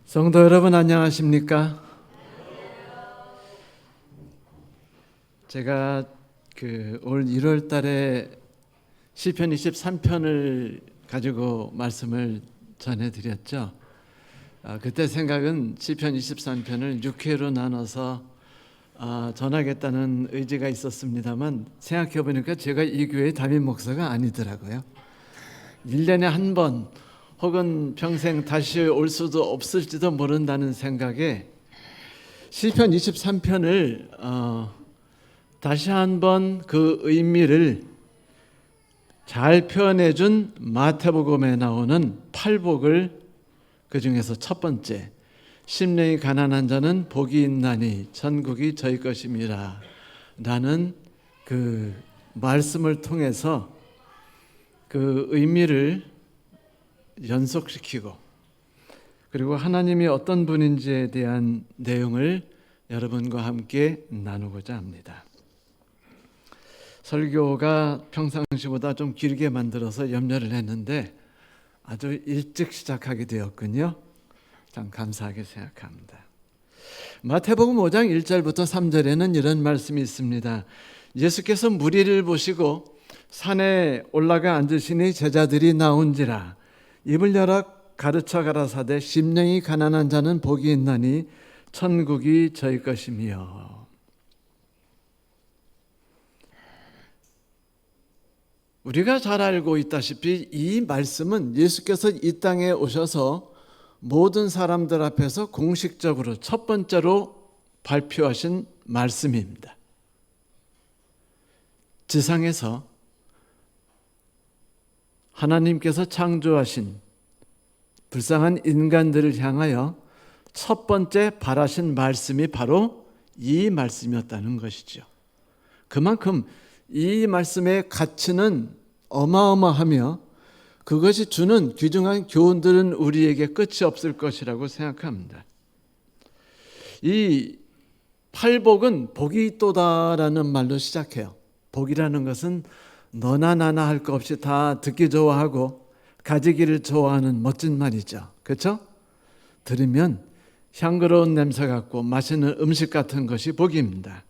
성도 여러분 안녕하십니까? 제가 올 1월 달에 시편 23편을 가지고 말씀을 전해드렸죠. 그때 생각은 시편 23편을 6회로 나눠서 전하겠다는 의지가 있었습니다만 생각해 보니까 제가 이 교회의 담임 목사가 아니더라고요. 1년에 한 번 혹은 평생 다시 올 수도 없을지도 모른다는 생각에 시편 23편을 다시 한번 그 의미를 잘 표현해 준 마태복음에 나오는 팔복을 그 중에서 첫 번째, 심령이 가난한 자는 복이 있나니 천국이 저희 것임이라 라는 그 말씀을 통해서 그 의미를 연속시키고, 그리고 하나님이 어떤 분인지에 대한 내용을 여러분과 함께 나누고자 합니다. 설교가 평상시보다 좀 길게 만들어서 염려를 했는데 아주 일찍 시작하게 되었군요. 참 감사하게 생각합니다. 마태복음 5장 1절부터 3절에는 이런 말씀이 있습니다. 예수께서 무리를 보시고 산에 올라가 앉으시니 제자들이 나온지라 입을 열어 가르쳐 가라사대 심령이 가난한 자는 복이 있나니 천국이 저희 것이며. 우리가 잘 알고 있다시피 이 말씀은 예수께서 이 땅에 오셔서 모든 사람들 앞에서 공식적으로 첫 번째로 발표하신 말씀입니다. 지상에서 하나님께서 창조하신 불쌍한 인간들을 향하여 첫 번째 바라신 말씀이 바로 이 말씀이었다는 것이죠. 그만큼 이 말씀의 가치는 어마어마하며 그것이 주는 귀중한 교훈들은 우리에게 끝이 없을 것이라고 생각합니다. 이 팔복은 복이 있도다라는 말로 시작해요. 복이라는 것은 너나 나나 할 것 없이 다 듣기 좋아하고 가지기를 좋아하는 멋진 말이죠. 그렇죠? 들으면 향그러운 냄새 같고 맛있는 음식 같은 것이 복입니다.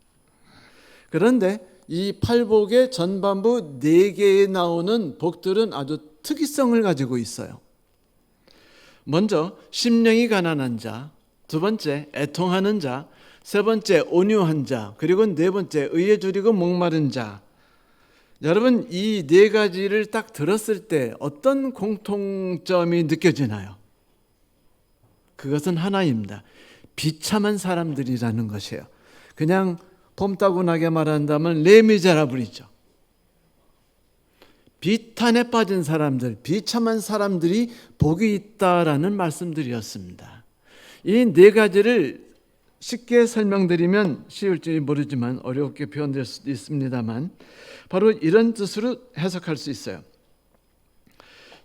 그런데 이 팔복의 전반부 4개에 나오는 복들은 아주 특이성을 가지고 있어요. 먼저 심령이 가난한 자, 두 번째 애통하는 자, 세 번째 온유한 자, 그리고 네 번째 의에 줄이고 목마른 자. 여러분, 이 4가지를 딱 들었을 때 어떤 공통점이 느껴지나요? 그것은 하나입니다. 비참한 사람들이라는 것이에요. 그냥 폼따구나게 말한다면 레미제라블이죠. 비탄에 빠진 사람들, 비참한 사람들이 복이 있다라는 말씀들이었습니다. 이 4가지를 쉽게 설명드리면 쉬울지 모르지만 어렵게 표현될 수도 있습니다만 바로 이런 뜻으로 해석할 수 있어요.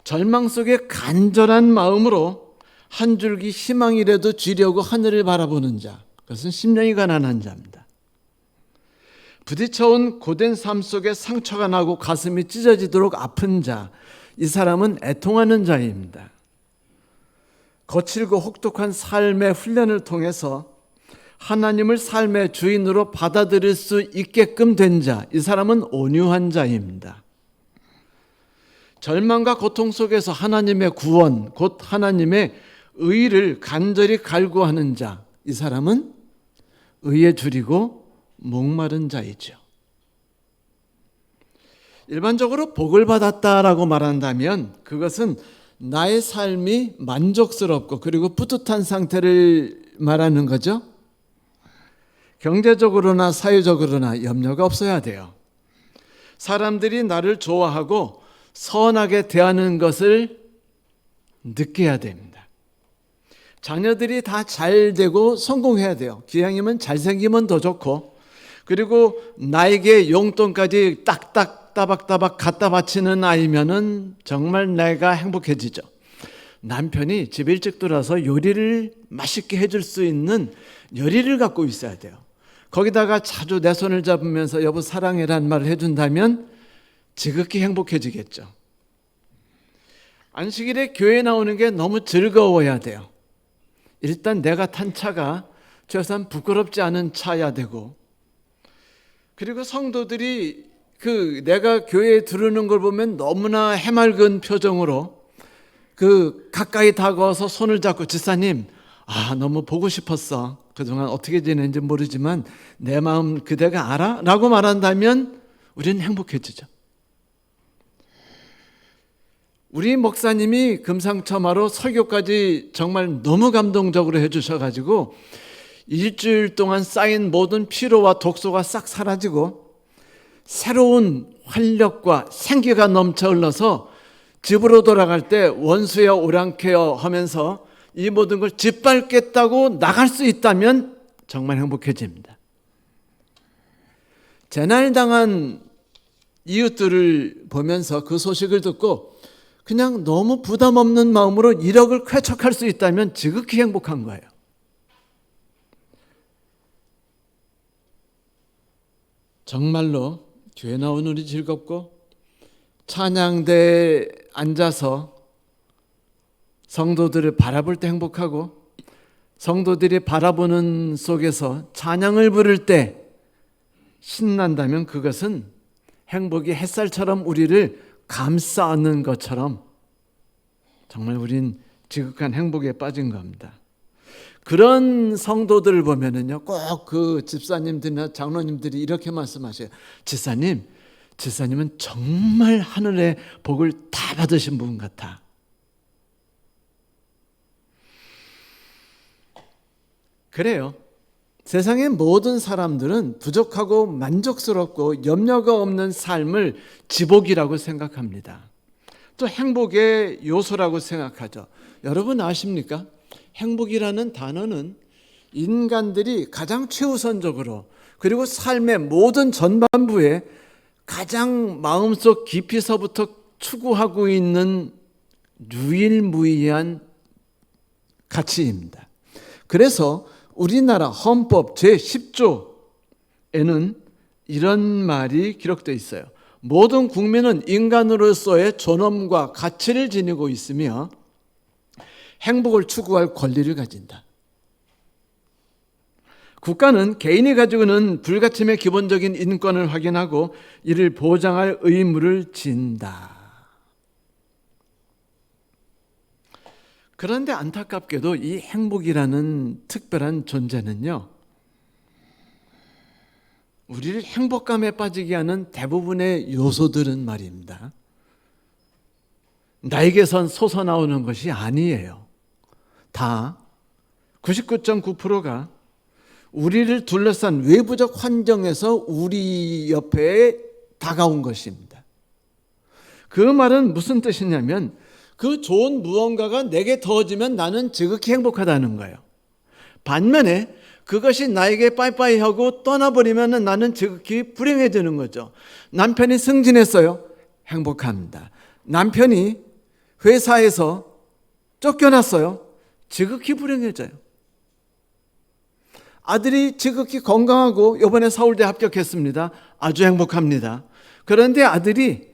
절망 속에 간절한 마음으로 한 줄기 희망이라도 쥐려고 하늘을 바라보는 자, 그것은 심령이 가난한 자입니다. 부딪혀온 고된 삶 속에 상처가 나고 가슴이 찢어지도록 아픈 자, 이 사람은 애통하는 자입니다. 거칠고 혹독한 삶의 훈련을 통해서 하나님을 삶의 주인으로 받아들일 수 있게끔 된 자, 이 사람은 온유한 자입니다. 절망과 고통 속에서 하나님의 구원, 곧 하나님의 의를 간절히 갈구하는 자, 이 사람은 의에 줄이고 목마른 자이죠. 일반적으로 복을 받았다라고 말한다면 그것은 나의 삶이 만족스럽고 그리고 뿌듯한 상태를 말하는 거죠. 경제적으로나 사회적으로나 염려가 없어야 돼요. 사람들이 나를 좋아하고 선하게 대하는 것을 느껴야 됩니다. 자녀들이 다 잘 되고 성공해야 돼요. 기왕이면 잘생기면 더 좋고, 그리고 나에게 용돈까지 딱딱 따박따박 갖다 바치는 아이면은 정말 내가 행복해지죠. 남편이 집 일찍 들어와서 요리를 맛있게 해줄 수 있는 열의를 갖고 있어야 돼요. 거기다가 자주 내 손을 잡으면서 여보 사랑해라는 말을 해준다면 지극히 행복해지겠죠. 안식일에 교회 나오는 게 너무 즐거워야 돼요. 일단 내가 탄 차가 최소한 부끄럽지 않은 차야 되고, 그리고 성도들이 내가 교회에 들어오는 걸 보면 너무나 해맑은 표정으로 가까이 다가와서 손을 잡고, 집사님, 너무 보고 싶었어. 그동안 어떻게 지냈는지 모르지만 내 마음 그대가 알아? 라고 말한다면 우리는 행복해지죠. 우리 목사님이 금상첨화로 설교까지 정말 너무 감동적으로 해주셔가지고 일주일 동안 쌓인 모든 피로와 독소가 싹 사라지고 새로운 활력과 생기가 넘쳐 흘러서 집으로 돌아갈 때 원수여 오랑캐여 하면서 이 모든 걸 짓밟겠다고 나갈 수 있다면 정말 행복해집니다. 재난당한 이웃들을 보면서 그 소식을 듣고 그냥 너무 부담 없는 마음으로 이력을 쾌척할 수 있다면 지극히 행복한 거예요. 정말로 교회 나오는 우리 즐겁고, 찬양대에 앉아서 성도들을 바라볼 때 행복하고, 성도들이 바라보는 속에서 찬양을 부를 때 신난다면 그것은 행복이 햇살처럼 우리를 감싸 안는 것처럼 정말 우린 지극한 행복에 빠진 겁니다. 그런 성도들을 보면은요, 꼭 집사님들이나 장로님들이 이렇게 말씀하셔요. 집사님은 정말 하늘의 복을 다 받으신 분 같아. 그래요. 세상의 모든 사람들은 부족하고 만족스럽고 염려가 없는 삶을 지복이라고 생각합니다. 또 행복의 요소라고 생각하죠. 여러분 아십니까? 행복이라는 단어는 인간들이 가장 최우선적으로, 그리고 삶의 모든 전반부에 가장 마음속 깊이서부터 추구하고 있는 유일무이한 가치입니다. 그래서 우리나라 헌법 제10조에는 이런 말이 기록되어 있어요. 모든 국민은 인간으로서의 존엄과 가치를 지니고 있으며 행복을 추구할 권리를 가진다. 국가는 개인이 가지고 있는 불가침의 기본적인 인권을 확인하고 이를 보장할 의무를 진다. 그런데 안타깝게도 이 행복이라는 특별한 존재는요, 우리를 행복감에 빠지게 하는 대부분의 요소들은 말입니다, 나에게선 솟아나오는 것이 아니에요. 다 99.9%가 우리를 둘러싼 외부적 환경에서 우리 옆에 다가온 것입니다. 그 말은 무슨 뜻이냐면 그 좋은 무언가가 내게 더워지면 나는 지극히 행복하다는 거예요. 반면에 그것이 나에게 빠이빠이 하고 떠나버리면 나는 지극히 불행해지는 거죠. 남편이 승진했어요. 행복합니다. 남편이 회사에서 쫓겨났어요. 지극히 불행해져요. 아들이 지극히 건강하고 이번에 서울대 합격했습니다. 아주 행복합니다. 그런데 아들이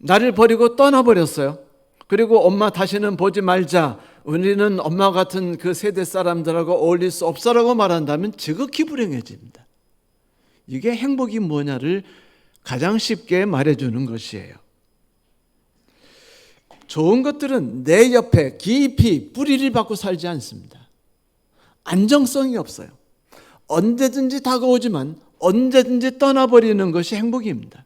나를 버리고 떠나버렸어요. 그리고 엄마 다시는 보지 말자, 우리는 엄마 같은 그 세대 사람들하고 어울릴 수 없어라고 말한다면 지극히 불행해집니다. 이게 행복이 뭐냐를 가장 쉽게 말해주는 것이에요. 좋은 것들은 내 옆에 깊이 뿌리를 박고 살지 않습니다. 안정성이 없어요. 언제든지 다가오지만 언제든지 떠나버리는 것이 행복입니다.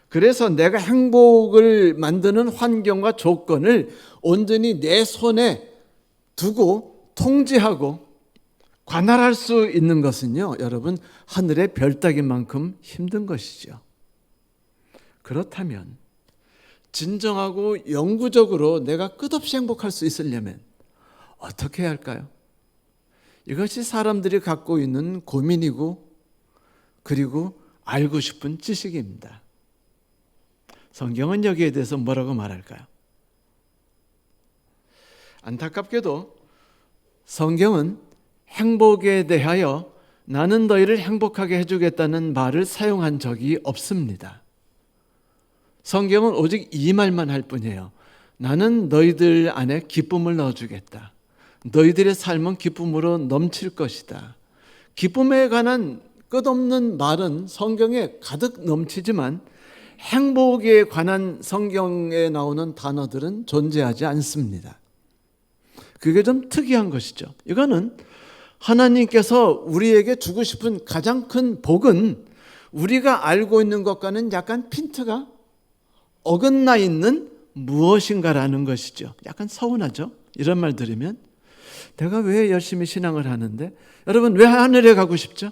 그래서 내가 행복을 만드는 환경과 조건을 온전히 내 손에 두고 통제하고 관할할 수 있는 것은요, 여러분, 하늘의 별 따기만큼 힘든 것이죠. 그렇다면 진정하고 영구적으로 내가 끝없이 행복할 수 있으려면 어떻게 해야 할까요? 이것이 사람들이 갖고 있는 고민이고, 그리고 알고 싶은 지식입니다. 성경은 여기에 대해서 뭐라고 말할까요? 안타깝게도 성경은 행복에 대하여 나는 너희를 행복하게 해주겠다는 말을 사용한 적이 없습니다. 성경은 오직 이 말만 할 뿐이에요. 나는 너희들 안에 기쁨을 넣어주겠다. 너희들의 삶은 기쁨으로 넘칠 것이다. 기쁨에 관한 끝없는 말은 성경에 가득 넘치지만 행복에 관한 성경에 나오는 단어들은 존재하지 않습니다. 그게 좀 특이한 것이죠. 이거는 하나님께서 우리에게 주고 싶은 가장 큰 복은 우리가 알고 있는 것과는 약간 핀트가 어긋나 있는 무엇인가라는 것이죠. 약간 서운하죠? 이런 말 들으면 내가 왜 열심히 신앙을 하는데? 여러분, 왜 하늘에 가고 싶죠?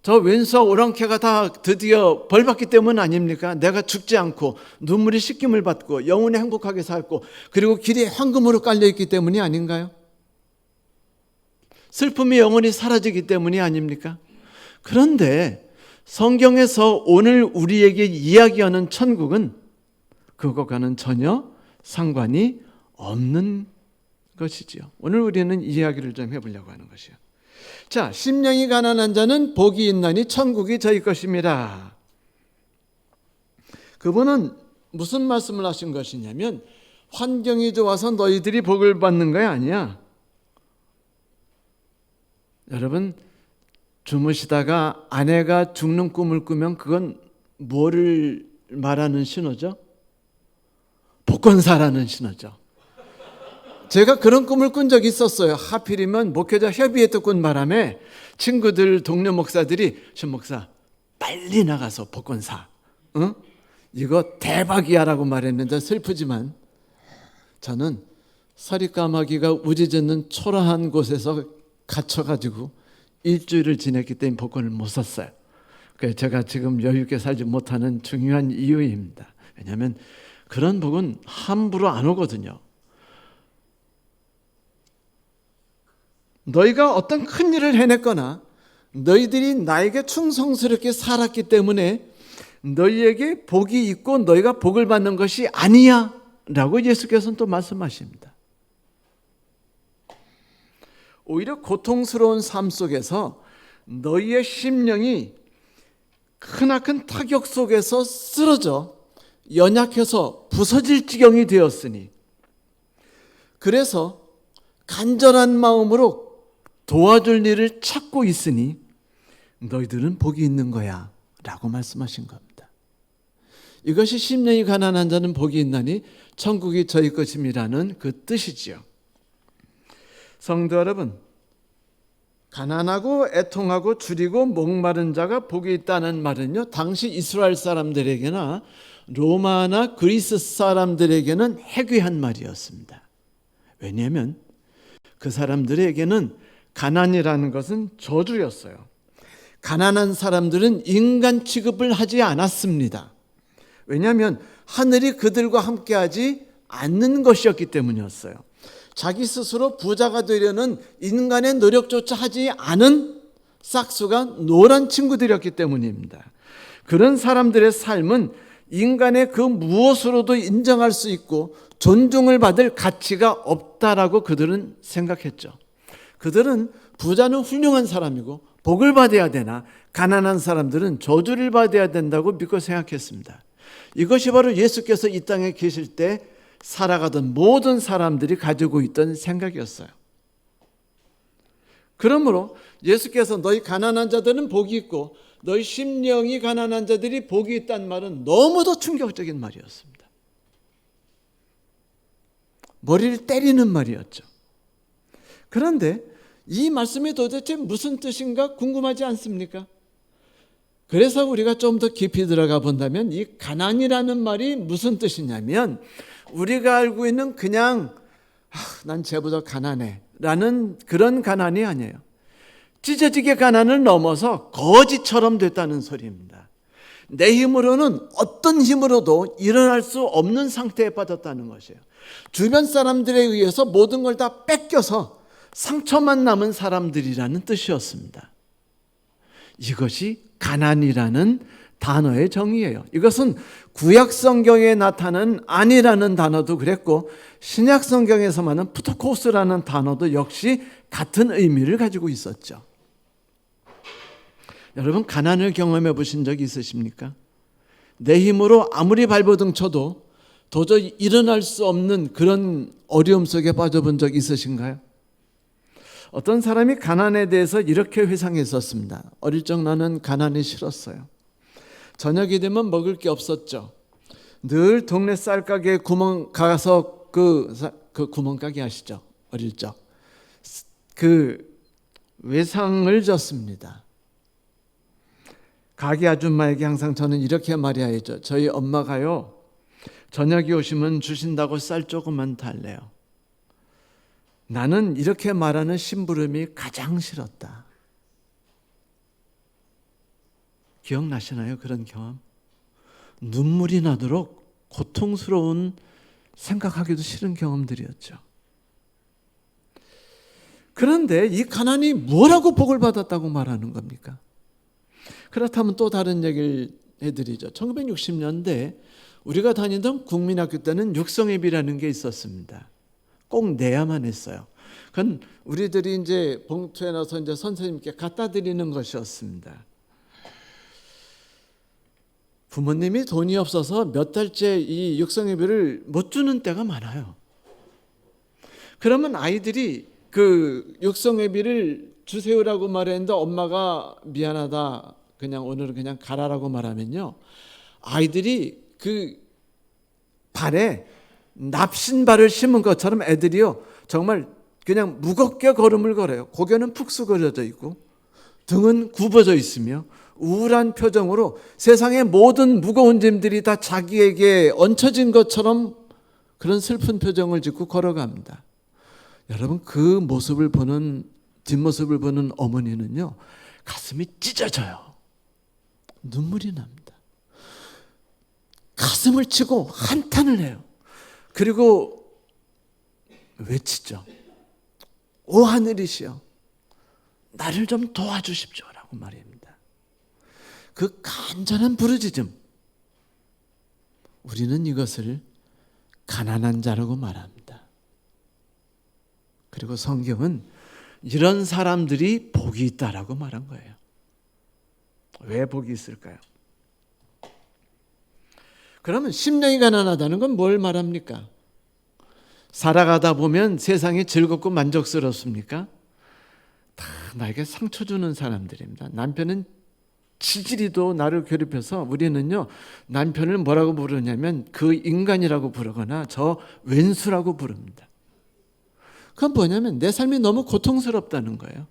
저 왼수와 오랑캐가 다 드디어 벌받기 때문 아닙니까? 내가 죽지 않고 눈물이 씻김을 받고 영원히 행복하게 살고 그리고 길이 황금으로 깔려있기 때문이 아닌가요? 슬픔이 영원히 사라지기 때문이 아닙니까? 그런데 성경에서 오늘 우리에게 이야기하는 천국은 그것과는 전혀 상관이 없는 것이지요. 오늘 우리는 이 이야기를 좀 해보려고 하는 것이요. 자, 심령이 가난한 자는 복이 있나니 천국이 저희 것입니다. 그분은 무슨 말씀을 하신 것이냐면 환경이 좋아서 너희들이 복을 받는 거 아니야. 여러분, 주무시다가 아내가 죽는 꿈을 꾸면 그건 뭐를 말하는 신호죠? 복권사라는 신호죠. 제가 그런 꿈을 꾼 적이 있었어요. 하필이면 목회자 협의회 꾼 바람에 친구들, 동료 목사들이 신 목사 빨리 나가서 복권 사. 응? 이거 대박이야 라고 말했는데 슬프지만 저는 서리까마귀가 우지짓는 초라한 곳에서 갇혀가지고 일주일을 지냈기 때문에 복권을 못 샀어요. 그래서 제가 지금 여유 있게 살지 못하는 중요한 이유입니다. 왜냐하면 그런 복은 함부로 안 오거든요. 너희가 어떤 큰 일을 해냈거나 너희들이 나에게 충성스럽게 살았기 때문에 너희에게 복이 있고 너희가 복을 받는 것이 아니야 라고 예수께서는 또 말씀하십니다. 오히려 고통스러운 삶 속에서 너희의 심령이 크나큰 타격 속에서 쓰러져 연약해서 부서질 지경이 되었으니 그래서 간절한 마음으로 도와줄 일을 찾고 있으니 너희들은 복이 있는 거야 라고 말씀하신 겁니다. 이것이 심령이 가난한 자는 복이 있나니 천국이 저희 것임이라는 그 뜻이지요. 성도 여러분, 가난하고 애통하고 줄이고 목마른 자가 복이 있다는 말은요, 당시 이스라엘 사람들에게나 로마나 그리스 사람들에게는 해괴한 말이었습니다. 왜냐하면 그 사람들에게는 가난이라는 것은 저주였어요. 가난한 사람들은 인간 취급을 하지 않았습니다. 왜냐하면 하늘이 그들과 함께하지 않는 것이었기 때문이었어요. 자기 스스로 부자가 되려는 인간의 노력조차 하지 않은 싹수가 노란 친구들이었기 때문입니다. 그런 사람들의 삶은 인간의 그 무엇으로도 인정할 수 있고 존중을 받을 가치가 없다라고 그들은 생각했죠. 그들은 부자는 훌륭한 사람이고 복을 받아야 되나 가난한 사람들은 저주를 받아야 된다고 믿고 생각했습니다. 이것이 바로 예수께서 이 땅에 계실 때 살아가던 모든 사람들이 가지고 있던 생각이었어요. 그러므로 예수께서 너희 가난한 자들은 복이 있고 너희 심령이 가난한 자들이 복이 있다는 말은 너무도 충격적인 말이었습니다. 머리를 때리는 말이었죠. 그런데 이 말씀이 도대체 무슨 뜻인가 궁금하지 않습니까? 그래서 우리가 좀 더 깊이 들어가 본다면 이 가난이라는 말이 무슨 뜻이냐면 우리가 알고 있는 그냥 난 쟤보다 가난해 라는 그런 가난이 아니에요. 찢어지게 가난을 넘어서 거지처럼 됐다는 소리입니다. 내 힘으로는 어떤 힘으로도 일어날 수 없는 상태에 빠졌다는 것이에요. 주변 사람들에 의해서 모든 걸 다 뺏겨서 상처만 남은 사람들이라는 뜻이었습니다. 이것이 가난이라는 단어의 정의예요. 이것은 구약 성경에 나타난 아니라는 단어도 그랬고 신약 성경에서 말하는 푸토코스라는 단어도 역시 같은 의미를 가지고 있었죠. 여러분 가난을 경험해 보신 적이 있으십니까? 내 힘으로 아무리 발버둥 쳐도 도저히 일어날 수 없는 그런 어려움 속에 빠져본 적 있으신가요? 어떤 사람이 가난에 대해서 이렇게 회상했었습니다. 어릴 적 나는 가난이 싫었어요. 저녁이 되면 먹을 게 없었죠. 늘 동네 쌀가게에 구멍 가서 그 구멍가게 아시죠? 어릴 적. 그 외상을 졌습니다. 가게 아줌마에게 항상 저는 이렇게 말해야죠. 저희 엄마가요, 저녁이 오시면 주신다고 쌀 조금만 달래요. 나는 이렇게 말하는 심부름이 가장 싫었다. 기억나시나요? 그런 경험? 눈물이 나도록 고통스러운, 생각하기도 싫은 경험들이었죠. 그런데 이 가난이 뭐라고 복을 받았다고 말하는 겁니까? 그렇다면 또 다른 얘기를 해드리죠. 1960년대 우리가 다니던 국민학교 때는 육성예비라는 게 있었습니다. 꼭 내야만 했어요. 그건 우리들이 이제 봉투에 넣어서 이제 선생님께 갖다 드리는 것이었습니다. 부모님이 돈이 없어서 몇 달째 이 육성예비를 못 주는 때가 많아요. 그러면 아이들이 그 육성예비를 주세요라고 말했는데 엄마가 미안하다, 그냥 오늘은 그냥 가라라고 말하면요, 아이들이 그 발에 납신발을 심은 것처럼 애들이요 정말 그냥 무겁게 걸음을 걸어요. 고개는 푹 숙여져 있고 등은 굽어져 있으며 우울한 표정으로 세상의 모든 무거운 짐들이 다 자기에게 얹혀진 것처럼 그런 슬픈 표정을 짓고 걸어갑니다. 여러분, 그 모습을 보는, 뒷모습을 보는 어머니는요 가슴이 찢어져요. 눈물이 납니다. 가슴을 치고 한탄을 해요. 그리고 외치죠. 오 하늘이시여, 나를 좀 도와주십시오라고 말입니다. 그 간절한 부르짖음, 우리는 이것을 가난한 자라고 말합니다. 그리고 성경은 이런 사람들이 복이 있다라고 말한 거예요. 왜 복이 있을까요? 그러면 심령이 가난하다는 건 뭘 말합니까? 살아가다 보면 세상이 즐겁고 만족스럽습니까? 다 나에게 상처 주는 사람들입니다. 남편은 지지리도 나를 괴롭혀서 우리는요 남편을 뭐라고 부르냐면 그 인간이라고 부르거나 저 왼수라고 부릅니다. 그건 뭐냐면 내 삶이 너무 고통스럽다는 거예요.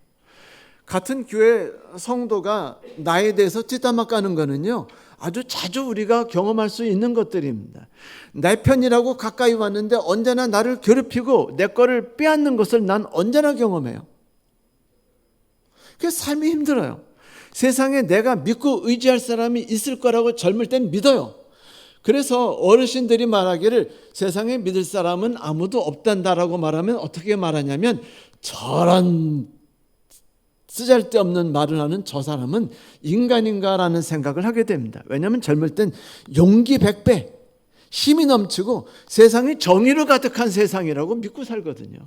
같은 교회 성도가 나에 대해서 뒷담화 까는 거는요 아주 자주 우리가 경험할 수 있는 것들입니다. 내 편이라고 가까이 왔는데 언제나 나를 괴롭히고 내 거를 빼앗는 것을 난 언제나 경험해요. 그래서 삶이 힘들어요. 세상에 내가 믿고 의지할 사람이 있을 거라고 젊을 땐 믿어요. 그래서 어르신들이 말하기를 세상에 믿을 사람은 아무도 없단다라고 말하면 어떻게 말하냐면 저런 쓰잘데없는 말을 하는 저 사람은 인간인가라는 생각을 하게 됩니다. 왜냐하면 젊을 땐 용기 100배, 힘이 넘치고 세상이 정의로 가득한 세상이라고 믿고 살거든요.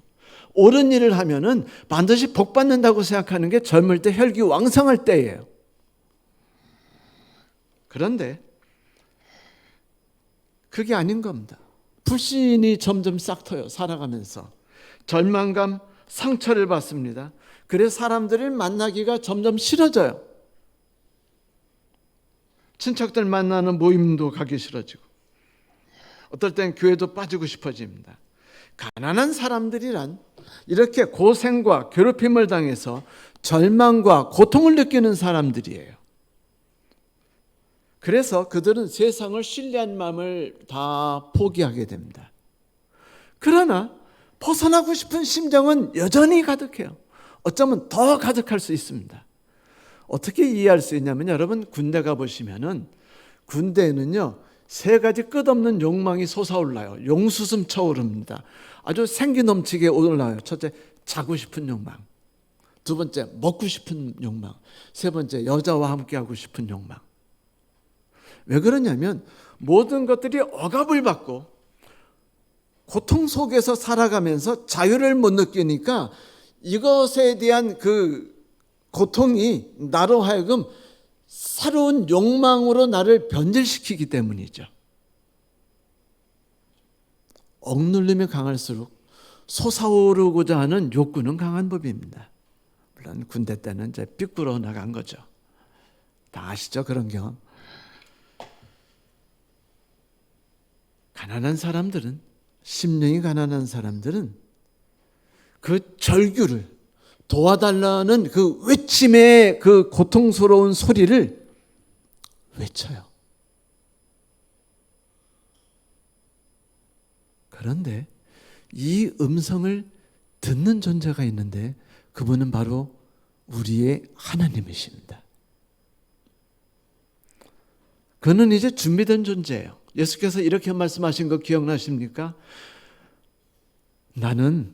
옳은 일을 하면은 반드시 복 받는다고 생각하는 게 젊을 때 혈기왕성할 때예요. 그런데 그게 아닌 겁니다. 불신이 점점 싹터요. 살아가면서 절망감, 상처를 받습니다. 그래서 사람들을 만나기가 점점 싫어져요. 친척들 만나는 모임도 가기 싫어지고 어떨 땐 교회도 빠지고 싶어집니다. 가난한 사람들이란 이렇게 고생과 괴롭힘을 당해서 절망과 고통을 느끼는 사람들이에요. 그래서 그들은 세상을 신뢰한 마음을 다 포기하게 됩니다. 그러나 벗어나고 싶은 심정은 여전히 가득해요. 어쩌면 더 가득할 수 있습니다. 어떻게 이해할 수 있냐면 여러분 군대 가보시면은 군대에는요 3가지 끝없는 욕망이 솟아올라요. 용수숨 쳐오릅니다. 아주 생기 넘치게 올라요. 첫째, 자고 싶은 욕망. 두 번째, 먹고 싶은 욕망. 세 번째, 여자와 함께하고 싶은 욕망. 왜 그러냐면 모든 것들이 억압을 받고 고통 속에서 살아가면서 자유를 못 느끼니까 이것에 대한 그 고통이 나로 하여금 새로운 욕망으로 나를 변질시키기 때문이죠. 억눌림이 강할수록 솟아오르고자 하는 욕구는 강한 법입니다. 물론 군대 때는 이제 삐꾸러 나간 거죠. 다 아시죠? 그런 경험. 가난한 사람들은, 심령이 가난한 사람들은 그 절규를, 도와달라는 그 외침의 그 고통스러운 소리를 외쳐요. 그런데 이 음성을 듣는 존재가 있는데 그분은 바로 우리의 하나님이십니다. 그는 이제 준비된 존재예요. 예수께서 이렇게 말씀하신 거 기억나십니까? 나는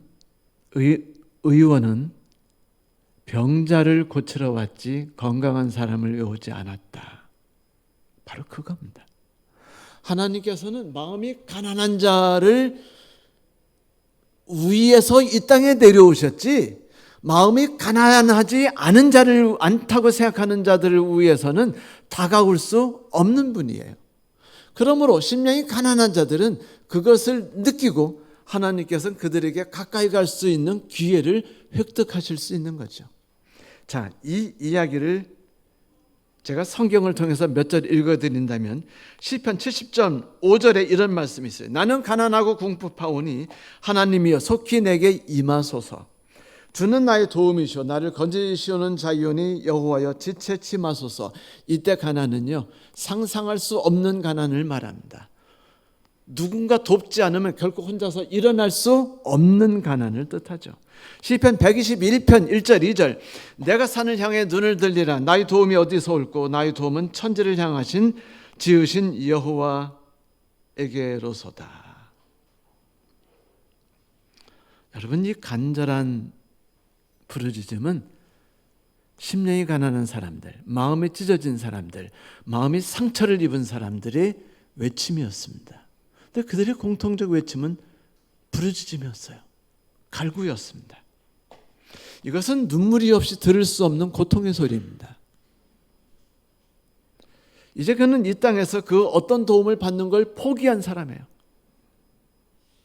의원은 병자를 고치러 왔지 건강한 사람을 오지 않았다. 바로 그겁니다. 하나님께서는 마음이 가난한 자를 위에서 이 땅에 내려오셨지, 마음이 가난하지 않은 자를, 않다고 생각하는 자들을 위해서는 다가올 수 없는 분이에요. 그러므로 심령이 가난한 자들은 그것을 느끼고 하나님께서는 그들에게 가까이 갈 수 있는 기회를 획득하실 수 있는 거죠. 자, 이 이야기를 제가 성경을 통해서 몇 절 읽어드린다면 시편 70편 5절에 이런 말씀이 있어요. 나는 가난하고 궁핍하오니 하나님이여 속히 내게 임하소서. 주는 나의 도움이시오. 나를 건지시오는 자이오니 여호와여 지체치 마소서. 이때 가난은요, 상상할 수 없는 가난을 말합니다. 누군가 돕지 않으면 결코 혼자서 일어날 수 없는 가난을 뜻하죠. 시편 121편 1절 2절 내가 산을 향해 눈을 들리라. 나의 도움이 어디서 올꼬. 나의 도움은 천지를 향하신 지으신 여호와에게로소다. 여러분, 이 간절한 부르짖음은 심령이 가난한 사람들, 마음이 찢어진 사람들, 마음이 상처를 입은 사람들의 외침이었습니다. 근데 그들의 공통적 외침은 부르짖음이었어요. 갈구였습니다. 이것은 눈물이 없이 들을 수 없는 고통의 소리입니다. 이제 그는 이 땅에서 그 어떤 도움을 받는 걸 포기한 사람이에요.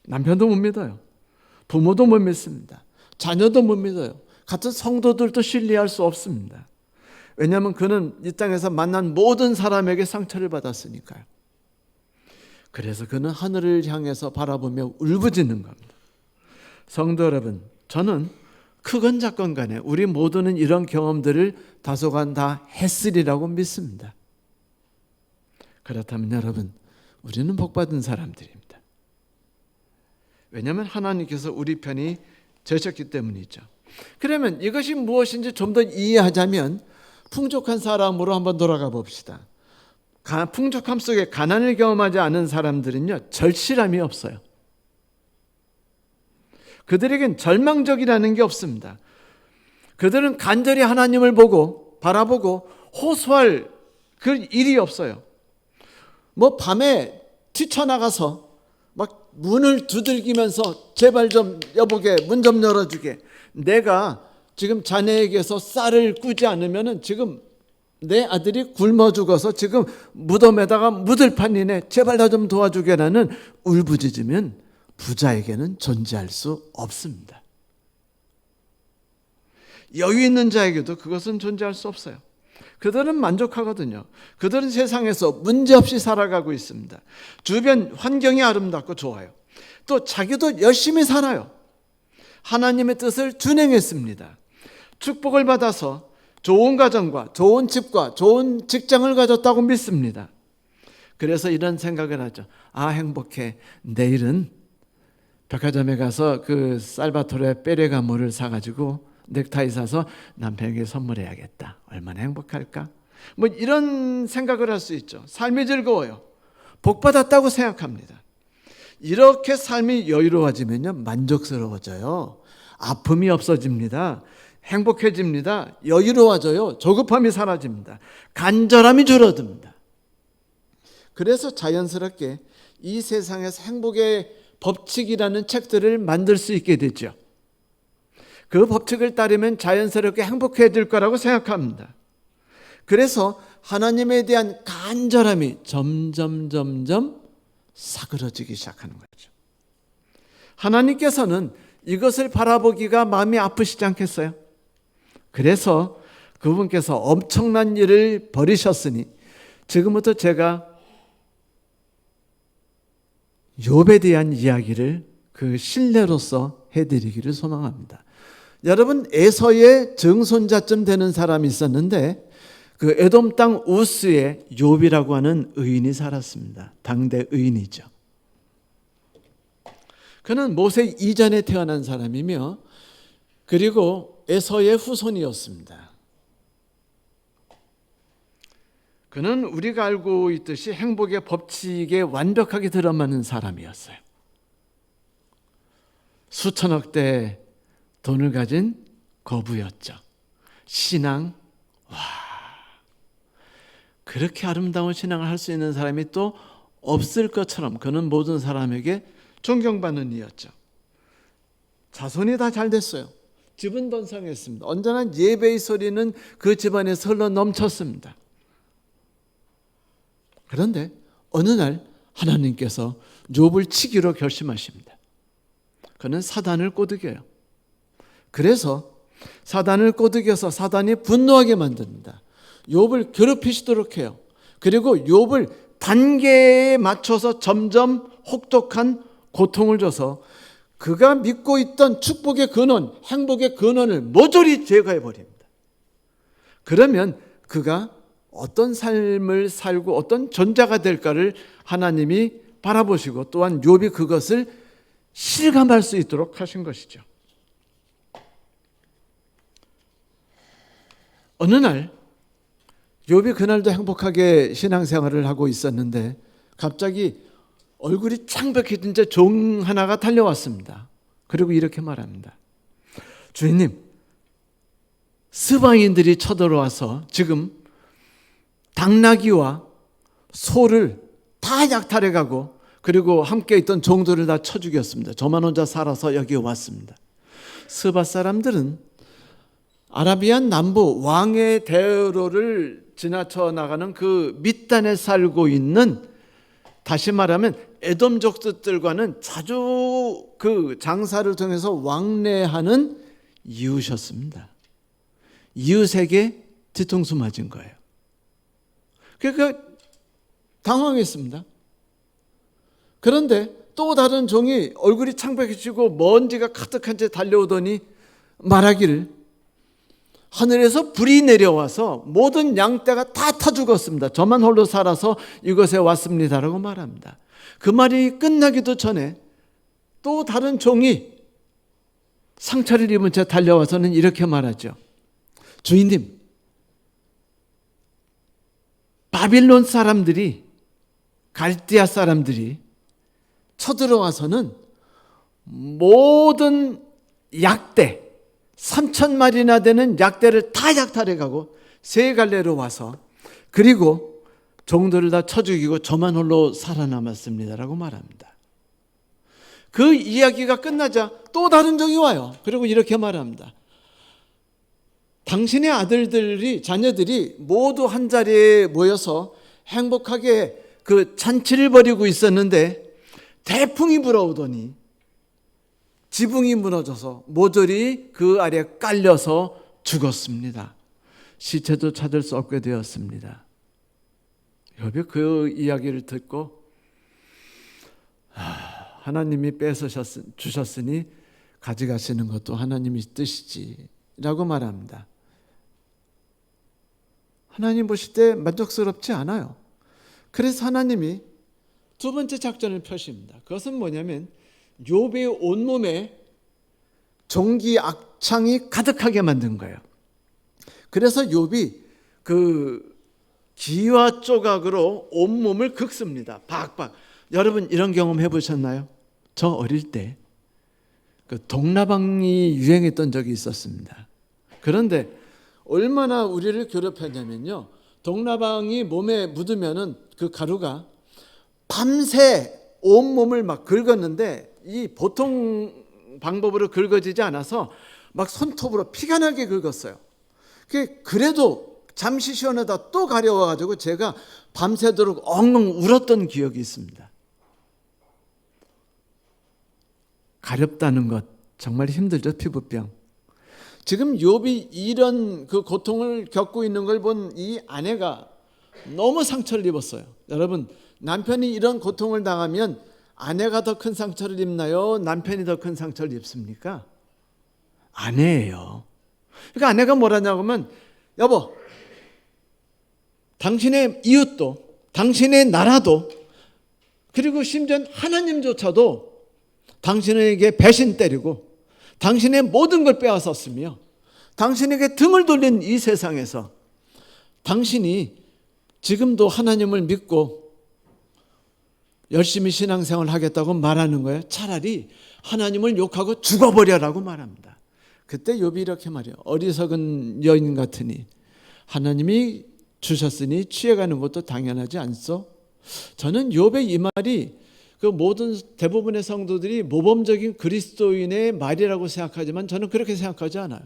남편도 못 믿어요. 부모도 못 믿습니다. 자녀도 못 믿어요. 같은 성도들도 신뢰할 수 없습니다. 왜냐하면 그는 이 땅에서 만난 모든 사람에게 상처를 받았으니까요. 그래서 그는 하늘을 향해서 바라보며 울부짖는 겁니다. 성도 여러분, 저는 크건 작건 간에 우리 모두는 이런 경험들을 다소간 다 했으리라고 믿습니다. 그렇다면 여러분, 우리는 복받은 사람들입니다. 왜냐하면 하나님께서 우리 편이 되셨기 때문이죠. 그러면 이것이 무엇인지 좀 더 이해하자면 풍족한 사람으로 한번 돌아가 봅시다. 풍족함 속에 가난을 경험하지 않은 사람들은요, 절실함이 없어요. 그들에겐 절망적이라는 게 없습니다. 그들은 간절히 하나님을 보고 바라보고 호소할 그 일이 없어요. 뭐 밤에 뛰쳐나가서 막 문을 두들기면서 제발 좀 여보게 문 좀 열어주게. 내가 지금 자네에게서 쌀을 꾸지 않으면은 지금 내 아들이 굶어 죽어서 지금 무덤에다가 묻을 판이네. 제발 나 좀 도와주게라는 울부짖으면 부자에게는 존재할 수 없습니다. 여유 있는 자에게도 그것은 존재할 수 없어요. 그들은 만족하거든요. 그들은 세상에서 문제없이 살아가고 있습니다. 주변 환경이 아름답고 좋아요. 또 자기도 열심히 살아요. 하나님의 뜻을 준행했습니다. 축복을 받아서 좋은 가정과 좋은 집과 좋은 직장을 가졌다고 믿습니다. 그래서 이런 생각을 하죠. 아, 행복해. 내일은 백화점에 가서 그 살바토레 페레가모를 사가지고 넥타이 사서 남편에게 선물해야겠다. 얼마나 행복할까? 뭐 이런 생각을 할 수 있죠. 삶이 즐거워요. 복받았다고 생각합니다. 이렇게 삶이 여유로워지면요, 만족스러워져요. 아픔이 없어집니다. 행복해집니다. 여유로워져요. 조급함이 사라집니다. 간절함이 줄어듭니다. 그래서 자연스럽게 이 세상에서 행복의 법칙이라는 책들을 만들 수 있게 되죠. 그 법칙을 따르면 자연스럽게 행복해질 거라고 생각합니다. 그래서 하나님에 대한 간절함이 점점 사그러지기 시작하는 거죠. 하나님께서는 이것을 바라보기가 마음이 아프시지 않겠어요? 그래서 그분께서 엄청난 일을 벌이셨으니 지금부터 제가 욥에 대한 이야기를 그 신뢰로서 해드리기를 소망합니다. 여러분, 에서의 증손자쯤 되는 사람이 있었는데 그 에돔 땅 우스에 욥이라고 하는 의인이 살았습니다. 당대 의인이죠. 그는 모세 이전에 태어난 사람이며 그리고 에서의 후손이었습니다. 그는 우리가 알고 있듯이 행복의 법칙에 완벽하게 들어맞는 사람이었어요. 수천억 대 돈을 가진 거부였죠. 신앙, 그렇게 아름다운 신앙을 할 수 있는 사람이 또 없을 것처럼 그는 모든 사람에게 존경받는 이였죠. 자손이 다 잘 됐어요. 집은 번성했습니다. 언제나 예배의 소리는 그 집안에 흘러 넘쳤습니다. 그런데 어느 날 하나님께서 욥을 치기로 결심하십니다. 그는 사단을 꼬드겨요. 그래서 사단을 꼬드겨서 사단이 분노하게 만듭니다. 욥을 괴롭히시도록 해요. 그리고 욥을 단계에 맞춰서 점점 혹독한 고통을 줘서 그가 믿고 있던 축복의 근원, 행복의 근원을 모조리 제거해 버립니다. 그러면 그가 어떤 삶을 살고 어떤 존재가 될까를 하나님이 바라보시고 또한 욥이 그것을 실감할 수 있도록 하신 것이죠. 어느 날 욥이 그날도 행복하게 신앙생활을 하고 있었는데 갑자기 얼굴이 창백해진 채 종 하나가 달려왔습니다. 그리고 이렇게 말합니다. 주인님, 스바인들이 쳐들어와서 지금 당나귀와 소를 다 약탈해가고 그리고 함께 있던 종들을 다 쳐 죽였습니다. 저만 혼자 살아서 여기에 왔습니다. 스바 사람들은 아라비안 남부 왕의 대로를 지나쳐 나가는 그 밑단에 살고 있는, 다시 말하면 에돔족들과는 자주 그 장사를 통해서 왕래하는 이웃이었습니다. 이웃에게 뒤통수 맞은 거예요. 그러니까 당황했습니다. 그런데 또 다른 종이 얼굴이 창백해지고 먼지가 가득한 채 달려오더니 말하기를 하늘에서 불이 내려와서 모든 양떼가 다 타 죽었습니다. 저만 홀로 살아서 이곳에 왔습니다라고 말합니다. 그 말이 끝나기도 전에 또 다른 종이 상처를 입은 채 달려와서는 이렇게 말하죠. 주인님, 바빌론 사람들이, 갈디아 사람들이 쳐들어와서는 모든 약대 3,000마리나 되는 약대를 다 약탈해가고 세 갈래로 와서 그리고 종들을 다 쳐 죽이고 저만 홀로 살아남았습니다라고 말합니다. 그 이야기가 끝나자 또 다른 종이 와요. 그리고 이렇게 말합니다. 당신의 아들들이, 자녀들이 모두 한 자리에 모여서 행복하게 그 잔치를 벌이고 있었는데 태풍이 불어오더니 지붕이 무너져서 모조리 그 아래에 깔려서 죽었습니다. 시체도 찾을 수 없게 되었습니다. 욥이 그 이야기를 듣고 하나님이 주셨으니 가져가시는 것도 하나님이 뜻이지라고 말합니다. 하나님 보실 때 만족스럽지 않아요. 그래서 하나님이 두 번째 작전을 펴십니다. 그것은 뭐냐면 욥의 온몸에 종기 악창이 가득하게 만든 거예요. 그래서 욥이 그 기와 조각으로 온몸을 긁습니다. 박박. 여러분 이런 경험 해보셨나요? 저 어릴 때 그 동나방이 유행했던 적이 있었습니다. 그런데 얼마나 우리를 괴롭혔냐면요. 동나방이 몸에 묻으면은 그 가루가 밤새 온몸을 막 긁었는데 이 보통 방법으로 긁어지지 않아서 막 손톱으로 피가 나게 긁었어요. 그래도 잠시 시원하다 또 가려워가지고 제가 밤새도록 엉엉 울었던 기억이 있습니다. 가렵다는 것 정말 힘들죠. 피부병. 지금 욥이 이런 그 고통을 겪고 있는 걸 본 이 아내가 너무 상처를 입었어요. 여러분, 남편이 이런 고통을 당하면 아내가 더 큰 상처를 입나요? 남편이 더 큰 상처를 입습니까? 아내예요. 그러니까 아내가 뭐라냐고 하면, 여보, 당신의 이웃도, 당신의 나라도, 그리고 심지어 하나님조차도 당신에게 배신 때리고 당신의 모든 걸 빼앗았으며 당신에게 등을 돌린 이 세상에서 당신이 지금도 하나님을 믿고 열심히 신앙생활을 하겠다고 말하는 거예요. 차라리 하나님을 욕하고 죽어버려라고 말합니다. 그때 욥이 이렇게 말해요. 어리석은 여인 같으니 하나님이 주셨으니 취해가는 것도 당연하지 않소? 저는 욥의 이 말이 그 모든 대부분의 성도들이 모범적인 그리스도인의 말이라고 생각하지만 저는 그렇게 생각하지 않아요.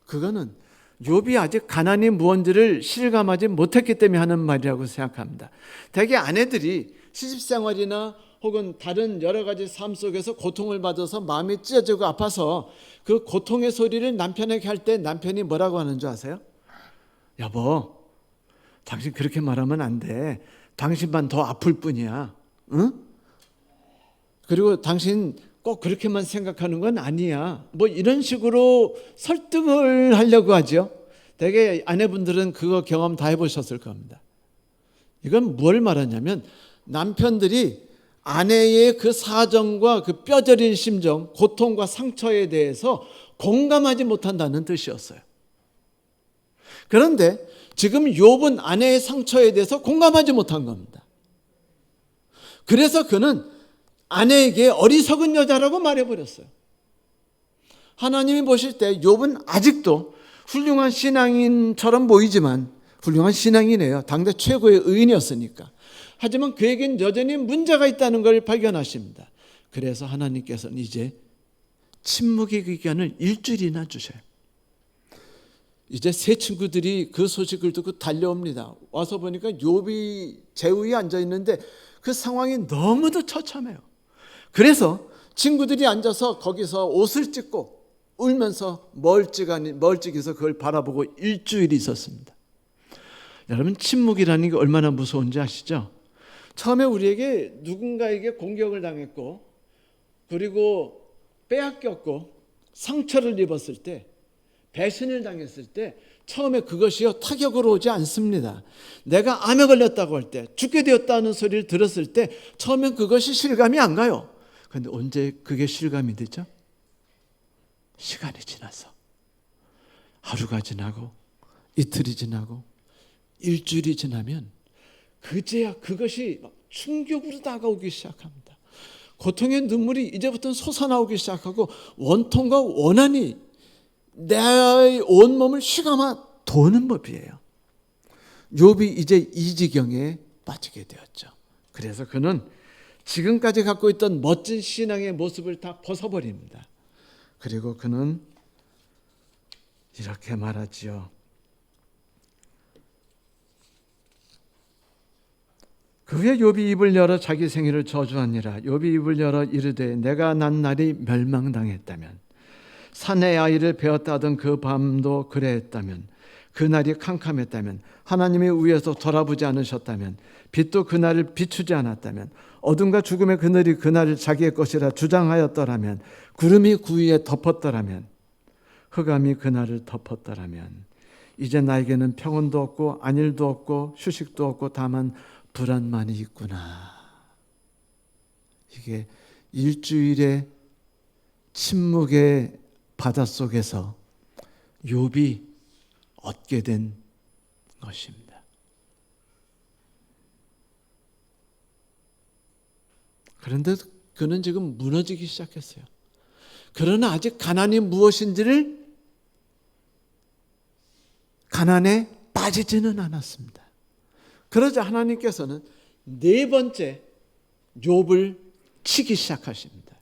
그거는 욥이 아직 가난이 무언지를 실감하지 못했기 때문에 하는 말이라고 생각합니다. 대개 아내들이 시집생활이나 혹은 다른 여러 가지 삶 속에서 고통을 받아서 마음이 찢어지고 아파서 그 고통의 소리를 남편에게 할 때 남편이 뭐라고 하는 줄 아세요? 여보, 당신 그렇게 말하면 안 돼. 당신만 더 아플 뿐이야. 응? 그리고 당신 꼭 그렇게만 생각하는 건 아니야. 뭐 이런 식으로 설득을 하려고 하죠. 대개 아내분들은 그거 경험 다 해보셨을 겁니다. 이건 뭘 말하냐면 남편들이 아내의 그 사정과 그 뼈저린 심정, 고통과 상처에 대해서 공감하지 못한다는 뜻이었어요. 그런데 지금 욥은 아내의 상처에 대해서 공감하지 못한 겁니다. 그래서 그는 아내에게 어리석은 여자라고 말해버렸어요. 하나님이 보실 때 욥은 아직도 훌륭한 신앙인처럼 보이지만 훌륭한 신앙이네요. 당대 최고의 의인이었으니까. 하지만 그에겐 여전히 문제가 있다는 걸 발견하십니다. 그래서 하나님께서는 이제 침묵의 기간을 일주일이나 주셔요. 이제 세 친구들이 그 소식을 듣고 달려옵니다. 와서 보니까 욥이 제위에 앉아 있는데 그 상황이 너무도 처참해요. 그래서 친구들이 앉아서 거기서 옷을 찢고 울면서 멀찍이서 그걸 바라보고 일주일이 있었습니다. 여러분, 침묵이라는 게 얼마나 무서운지 아시죠? 처음에 우리에게 누군가에게 공격을 당했고 그리고 빼앗겼고 상처를 입었을 때, 배신을 당했을 때 처음에 그것이요 타격으로 오지 않습니다. 내가 암에 걸렸다고 할 때, 죽게 되었다는 소리를 들었을 때 처음엔 그것이 실감이 안 가요. 그런데 언제 그게 실감이 되죠? 시간이 지나서 하루가 지나고 이틀이 지나고 일주일이 지나면 그제야 그것이 충격으로 다가오기 시작합니다. 고통의 눈물이 이제부터는 솟아나오기 시작하고 원통과 원한이 내 온몸을 휘감아 도는 법이에요. 욥이 이제 이 지경에 빠지게 되었죠. 그래서 그는 지금까지 갖고 있던 멋진 신앙의 모습을 다 벗어버립니다. 그리고 그는 이렇게 말하지요. 그 후에 욥이 입을 열어 자기 생일을 저주하니라. 욥이 입을 열어 이르되 내가 난 날이 멸망당했다면, 사내 아이를 베었다 하던 그 밤도 그래했다면, 그 날이 캄캄했다면, 하나님이 위에서 돌아보지 않으셨다면, 빛도 그 날을 비추지 않았다면, 어둠과 죽음의 그늘이 그 날을 자기의 것이라 주장하였더라면, 구름이 그 위에 덮었더라면, 흑암이 그 날을 덮었더라면, 이제 나에게는 평온도 없고 안일도 없고 휴식도 없고 다만 불안만이 있구나. 이게 일주일의 침묵의 바닷속에서 욥이 얻게 된 것입니다. 그런데 그는 지금 무너지기 시작했어요. 그러나 아직 가난이 무엇인지를, 가난에 빠지지는 않았습니다. 그러자 하나님께서는 네 번째 욥을 치기 시작하십니다.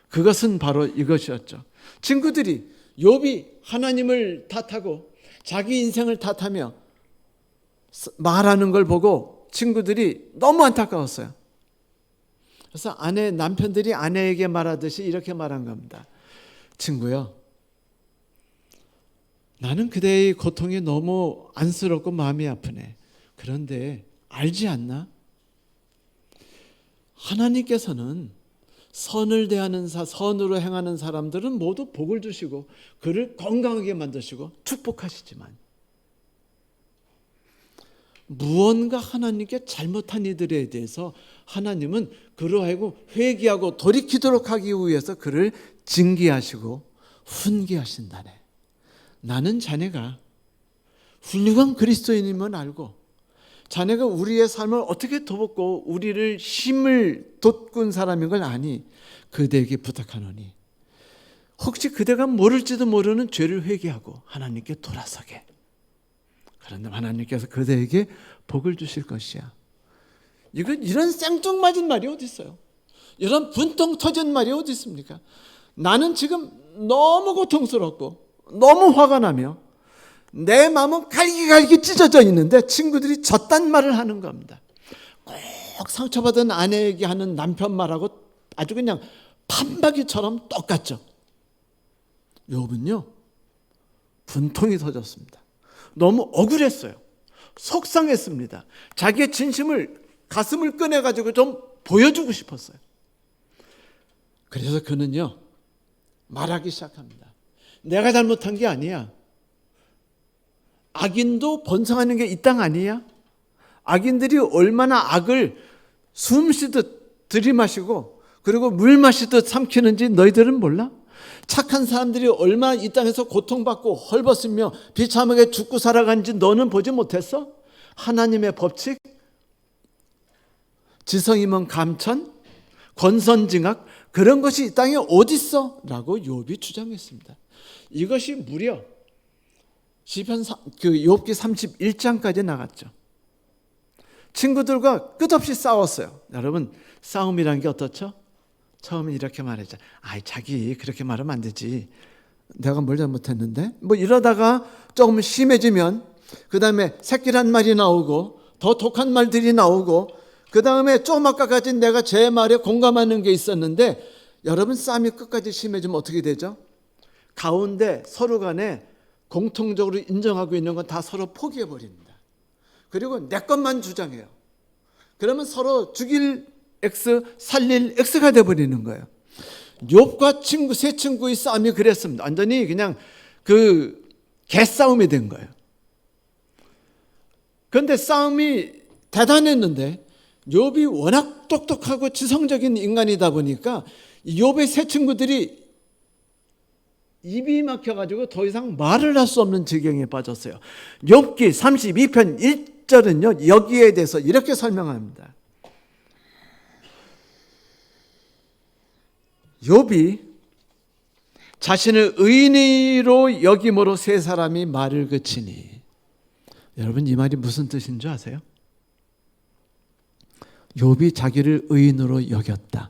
그것은 바로 이것이었죠. 친구들이 욥이 하나님을 탓하고 자기 인생을 탓하며 말하는 걸 보고 친구들이 너무 안타까웠어요. 그래서 남편들이 아내에게 말하듯이 이렇게 말한 겁니다. 친구요, 나는 그대의 고통이 너무 안쓰럽고 마음이 아프네. 그런데 알지 않나? 하나님께서는 선을 대하는 선으로 행하는 사람들은 모두 복을 주시고 그를 건강하게 만드시고 축복하시지만, 무언가 하나님께 잘못한 이들에 대해서 하나님은 그로 하여금 회개하고 돌이키도록 하기 위해서 그를 징계하시고 훈계하신다네. 나는 자네가 훌륭한 그리스도인임을 알고 자네가 우리의 삶을 어떻게 돕고 우리를 힘을 돋군 사람인 걸 아니, 그대에게 부탁하노니 혹시 그대가 모를지도 모르는 죄를 회개하고 하나님께 돌아서게. 그런데 하나님께서 그대에게 복을 주실 것이야. 이런 생뚱맞은 말이 어디 있어요? 이런 분통 터진 말이 어디 있습니까? 나는 지금 너무 고통스럽고 너무 화가 나며 내 마음은 갈기갈기 찢어져 있는데 친구들이 저딴 말을 하는 겁니다. 꼭 상처받은 아내에게 하는 남편 말하고 아주 그냥 판박이처럼 똑같죠. 욥은요, 분통이 터졌습니다. 너무 억울했어요. 속상했습니다. 자기의 진심을, 가슴을 꺼내가지고 좀 보여주고 싶었어요. 그래서 그는요, 말하기 시작합니다. 내가 잘못한 게 아니야. 악인도 번성하는 게 이 땅 아니야? 악인들이 얼마나 악을 숨쉬듯 들이마시고 그리고 물 마시듯 삼키는지 너희들은 몰라? 착한 사람들이 얼마나 이 땅에서 고통받고 헐벗으며 비참하게 죽고 살아간지 너는 보지 못했어? 하나님의 법칙, 지성이면 감천, 권선징악, 그런 것이 이 땅에 어딨어? 라고 욥이 주장했습니다. 이것이 무려 시편 욥기 31장까지 나갔죠. 친구들과 끝없이 싸웠어요. 여러분, 싸움이란 게 어떻죠? 처음에 이렇게 말했죠. 아이, 자기 그렇게 말하면 안 되지. 내가 뭘 잘못했는데? 뭐 이러다가 조금 심해지면 그 다음에 새끼란 말이 나오고 더 독한 말들이 나오고 그 다음에 좀 아까까지 내가 제 말에 공감하는 게 있었는데, 여러분, 싸움이 끝까지 심해지면 어떻게 되죠? 가운데 서로 간에 공통적으로 인정하고 있는 건 다 서로 포기해버립니다. 그리고 내 것만 주장해요. 그러면 서로 죽일 X, 살릴 X가 돼버리는 거예요. 욥과 세 친구의 싸움이 그랬습니다. 완전히 그냥 그 개싸움이 된 거예요. 그런데 싸움이 대단했는데 욥이 워낙 똑똑하고 지성적인 인간이다 보니까 욥의 세 친구들이 입이 막혀가지고 더 이상 말을 할 수 없는 지경에 빠졌어요. 욥기 32편 1절은요, 여기에 대해서 이렇게 설명합니다. 욥이 자신을 의인으로 여김으로 세 사람이 말을 그치니. 여러분, 이 말이 무슨 뜻인 줄 아세요? 욥이 자기를 의인으로 여겼다.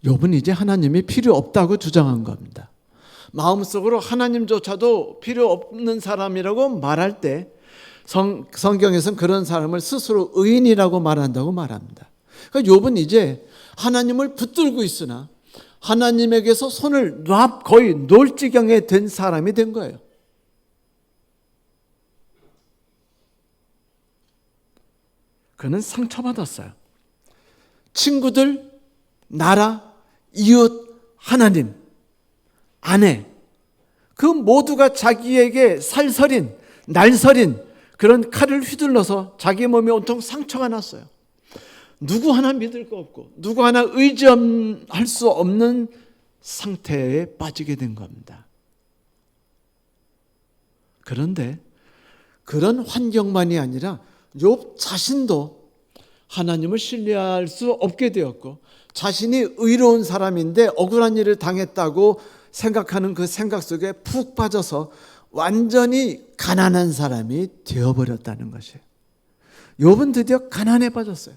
욥은 이제 하나님이 필요 없다고 주장한 겁니다. 마음속으로 하나님조차도 필요 없는 사람이라고 말할 때 성경에서는 그런 사람을 스스로 의인이라고 말한다고 말합니다. 그러니까 욥은 이제 하나님을 붙들고 있으나 하나님에게서 손을 거의 놓을 지경에 된 사람이 된 거예요. 그는 상처받았어요. 친구들, 나라, 이웃, 하나님, 아내, 그 모두가 자기에게 살서린, 날서린 그런 칼을 휘둘러서 자기 몸에 온통 상처가 났어요. 누구 하나 믿을 거 없고 누구 하나 의지할 수 없는 상태에 빠지게 된 겁니다. 그런데 그런 환경만이 아니라 욥 자신도 하나님을 신뢰할 수 없게 되었고, 자신이 의로운 사람인데 억울한 일을 당했다고 생각하는 그 생각 속에 푹 빠져서 완전히 가난한 사람이 되어버렸다는 것이에요. 욥은 드디어 가난에 빠졌어요.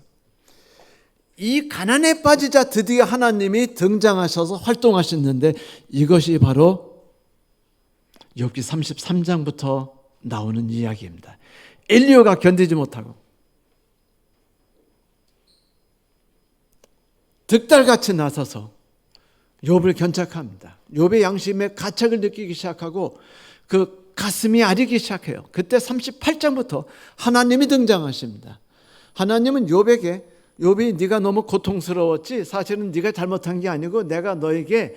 이 가난에 빠지자 드디어 하나님이 등장하셔서 활동하셨는데, 이것이 바로 욥기 33장부터 나오는 이야기입니다. 엘리야가 견디지 못하고 득달같이 나서서 욥을 견착합니다. 욥의 양심에 가책을 느끼기 시작하고 그 가슴이 아리기 시작해요. 그때 38장부터 하나님이 등장하십니다. 하나님은 욥에게 욥이 네가 너무 고통스러웠지 사실은 네가 잘못한 게 아니고 내가 너에게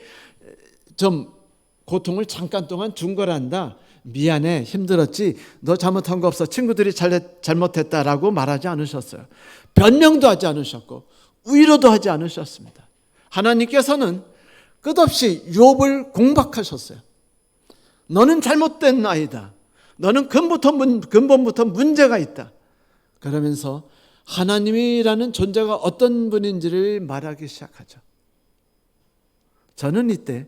좀 고통을 잠깐 동안 준 거란다. 미안해, 힘들었지, 너 잘못한 거 없어, 친구들이 잘못했다라고 말하지 않으셨어요. 변명도 하지 않으셨고 위로도 하지 않으셨습니다. 하나님께서는 끝없이 욥을 공박하셨어요. 너는 잘못된 아이다. 너는 근본부터 문제가 있다. 그러면서 하나님이라는 존재가 어떤 분인지를 말하기 시작하죠. 저는 이때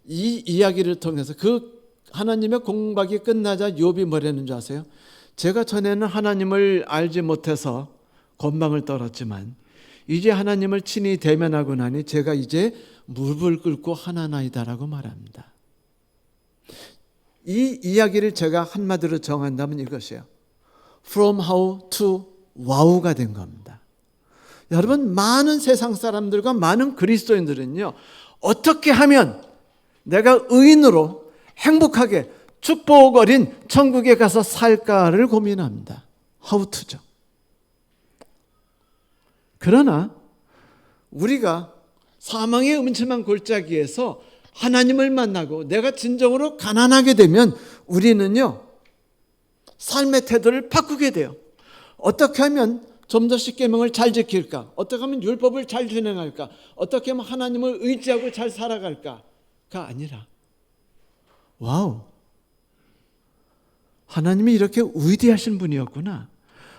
이 이야기를 통해서 그 하나님의 공박이 끝나자 욥이 뭐라는 줄 아세요? 제가 전에는 하나님을 알지 못해서 건방을 떨었지만 이제 하나님을 친히 대면하고 나니 제가 이제 무릎을 꿇고 하나나이다라고 말합니다. 이 이야기를 제가 한마디로 정한다면 이것이에요. From how to wow가 된 겁니다. 여러분, 많은 세상 사람들과 많은 그리스도인들은요, 어떻게 하면 내가 의인으로 행복하게 축복 어린 천국에 가서 살까를 고민합니다. How to죠. 그러나 우리가 사망의 음침한 골짜기에서 하나님을 만나고 내가 진정으로 가난하게 되면 우리는요, 삶의 태도를 바꾸게 돼요. 어떻게 하면 좀 더 십계명을 잘 지킬까? 어떻게 하면 율법을 잘 준행할까? 어떻게 하면 하나님을 의지하고 잘 살아갈까가 아니라, 와우, 하나님이 이렇게 위대하신 분이었구나,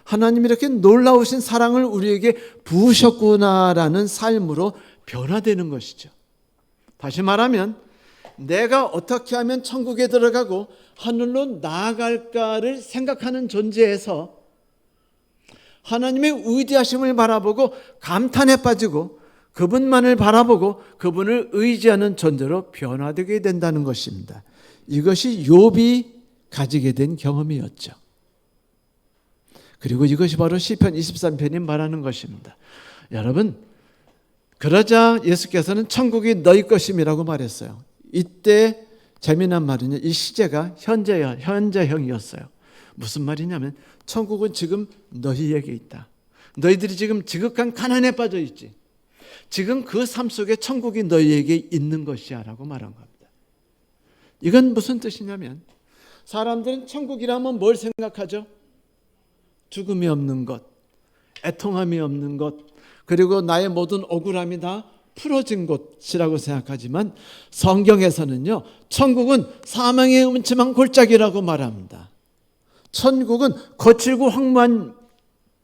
하나님이 이렇게 놀라우신 사랑을 우리에게 부으셨구나라는 삶으로 변화되는 것이죠. 다시 말하면 내가 어떻게 하면 천국에 들어가고 하늘로 나아갈까를 생각하는 존재에서 하나님의 위대하심을 바라보고 감탄에 빠지고 그분만을 바라보고 그분을 의지하는 존재로 변화되게 된다는 것입니다. 이것이 욥이 가지게 된 경험이었죠. 그리고 이것이 바로 시편 23편이 말하는 것입니다. 여러분, 그러자 예수께서는 천국이 너희 것임이라고 말했어요. 이때 재미난 말은요, 이 시제가 현재형이었어요. 무슨 말이냐면 천국은 지금 너희에게 있다. 너희들이 지금 지극한 가난에 빠져 있지. 지금 그 삶 속에 천국이 너희에게 있는 것이야 라고 말한 겁니다. 이건 무슨 뜻이냐면 사람들은 천국이라면 뭘 생각하죠? 죽음이 없는 것, 애통함이 없는 것, 그리고 나의 모든 억울함이 다 풀어진 곳이라고 생각하지만 성경에서는요, 천국은 사망의 음침한 골짜기라고 말합니다. 천국은 거칠고 황무한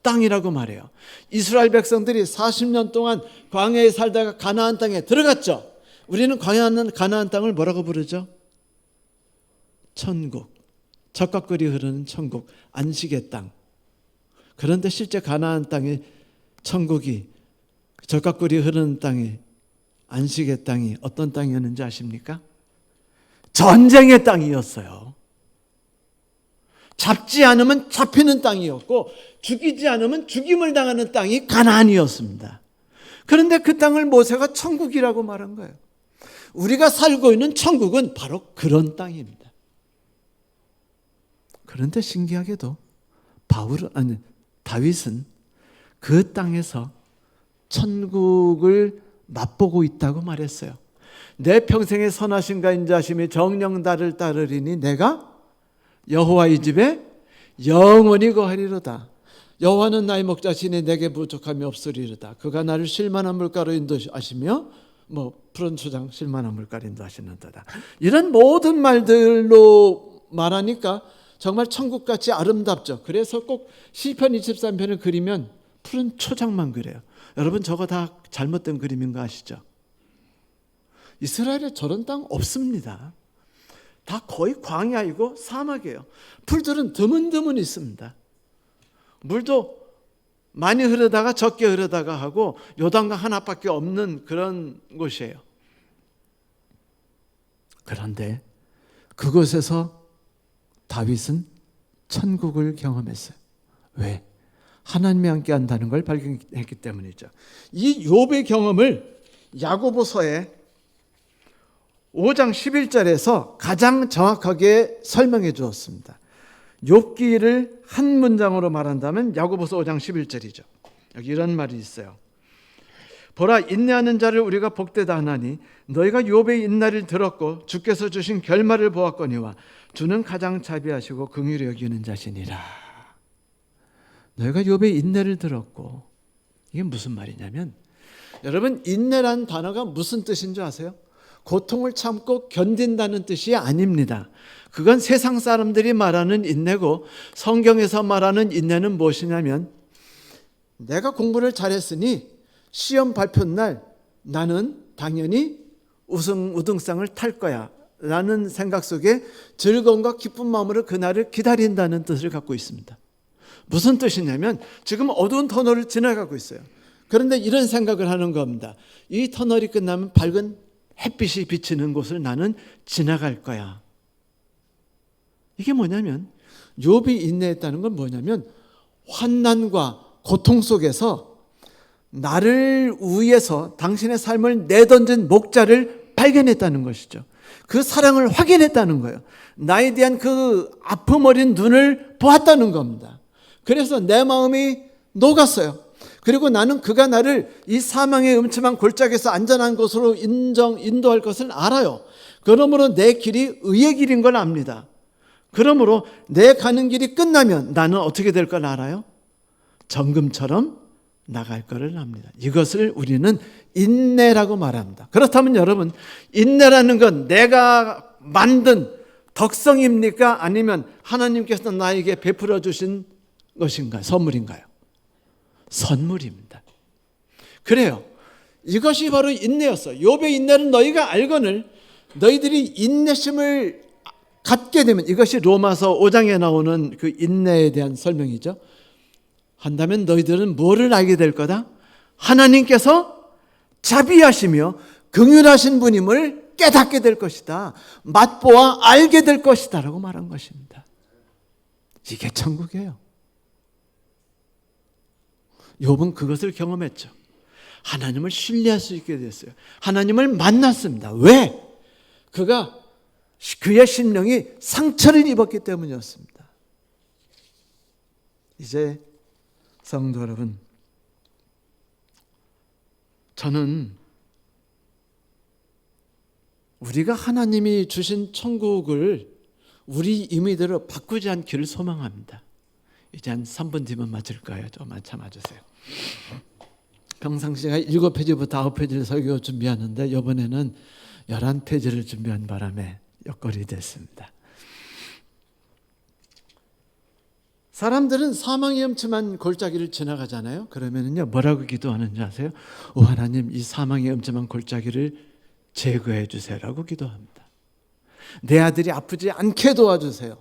땅이라고 말해요. 이스라엘 백성들이 40년 동안 광야에 살다가 가나안 땅에 들어갔죠. 우리는 가나안 땅을 뭐라고 부르죠? 천국, 젖과 꿀이 흐르는 천국, 안식의 땅. 그런데 실제 가나안 땅의 천국이, 젖과 꿀이 흐르는 땅이, 안식의 땅이 어떤 땅이었는지 아십니까? 전쟁의 땅이었어요. 잡지 않으면 잡히는 땅이었고 죽이지 않으면 죽임을 당하는 땅이 가나안이었습니다. 그런데 그 땅을 모세가 천국이라고 말한 거예요. 우리가 살고 있는 천국은 바로 그런 땅입니다. 그런데 신기하게도 다윗은 그 땅에서 천국을 맛보고 있다고 말했어요. 내 평생의 선하신가 인자심이 정령 나를 따르리니 내가 여호와 이 집에 영원히 거하리로다. 여호와는 나의 목자시니 내게 부족함이 없으리로다. 그가 나를 쉴만한 물가로 인도하시며 푸른 초장 쉴만한 물가로 인도하시는도다. 이런 모든 말들로 말하니까 정말 천국같이 아름답죠. 그래서 꼭 시편 23편을 그리면 푸른 초장만 그래요. 여러분, 저거 다 잘못된 그림인 거 아시죠? 이스라엘에 저런 땅 없습니다. 다 거의 광야이고 사막이에요. 풀들은 드문드문 있습니다. 물도 많이 흐르다가 적게 흐르다가 하고 요단강 하나밖에 없는 그런 곳이에요. 그런데 그곳에서 다윗은 천국을 경험했어요. 왜? 하나님이 함께 한다는 걸 발견했기 때문이죠. 이 욥의 경험을 야고보서의 5장 11절에서 가장 정확하게 설명해 주었습니다. 욥기를 한 문장으로 말한다면 야고보서 5장 11절이죠. 여기 이런 말이 있어요. 보라, 인내하는 자를 우리가 복되다 하나니 너희가 욥의 인내를 들었고 주께서 주신 결말을 보았거니와 주는 가장 자비하시고 긍휼히 여기는 자시니라. 너희가 욥의 인내를 들었고, 이게 무슨 말이냐면, 여러분, 인내라는 단어가 무슨 뜻인 줄 아세요? 고통을 참고 견딘다는 뜻이 아닙니다. 그건 세상 사람들이 말하는 인내고, 성경에서 말하는 인내는 무엇이냐면, 내가 공부를 잘했으니 시험 발표 날 나는 당연히 우등상을 탈 거야 라는 생각 속에 즐거움과 기쁜 마음으로 그날을 기다린다는 뜻을 갖고 있습니다. 무슨 뜻이냐면 지금 어두운 터널을 지나가고 있어요. 그런데 이런 생각을 하는 겁니다. 이 터널이 끝나면 밝은 햇빛이 비치는 곳을 나는 지나갈 거야. 이게 뭐냐면, 욥이 인내했다는 건 뭐냐면, 환난과 고통 속에서 나를 위해서 당신의 삶을 내던진 목자를 발견했다는 것이죠. 그 사랑을 확인했다는 거예요. 나에 대한 그 아픔 어린 눈을 보았다는 겁니다. 그래서 내 마음이 녹았어요. 그리고 나는 그가 나를 이 사망의 음침한 골짜기에서 안전한 곳으로 인도할 것을 알아요. 그러므로 내 길이 의의 길인 걸 압니다. 그러므로 내 가는 길이 끝나면 나는 어떻게 될 걸 알아요? 정금처럼 나갈 것을 압니다. 이것을 우리는 인내라고 말합니다. 그렇다면 여러분, 인내라는 건 내가 만든 덕성입니까? 아니면 하나님께서 나에게 베풀어 주신 것인가요? 선물인가요? 선물입니다. 그래요. 이것이 바로 인내였어. 욥의 인내를 너희가 알거늘 너희들이 인내심을 갖게 되면, 이것이 로마서 5장에 나오는 그 인내에 대한 설명이죠. 한다면 너희들은 뭐를 알게 될 거다? 하나님께서 자비하시며 긍휼하신 분임을 깨닫게 될 것이다. 맛보아 알게 될 것이다 라고 말한 것입니다. 이게 천국이에요. 욥은 그것을 경험했죠. 하나님을 신뢰할 수 있게 됐어요. 하나님을 만났습니다. 왜? 그의 심령이 상처를 입었기 때문이었습니다. 이제 성도 여러분, 저는 우리가 하나님이 주신 천국을 우리 임의대로 바꾸지 않기를 소망합니다. 이제 한 3분 뒤면 맞을까요? 조금만 참아주세요. 평상시에 7페이지부터 9페이지를 설교 준비하는데 이번에는 11페이지를 준비한 바람에 역걸이 됐습니다. 사람들은 사망의 음침한 골짜기를 지나가잖아요. 그러면은요, 뭐라고 기도하는지 아세요? 오 하나님, 이 사망의 음침한 골짜기를 제거해 주세요라고 기도합니다. 내 아들이 아프지 않게 도와주세요.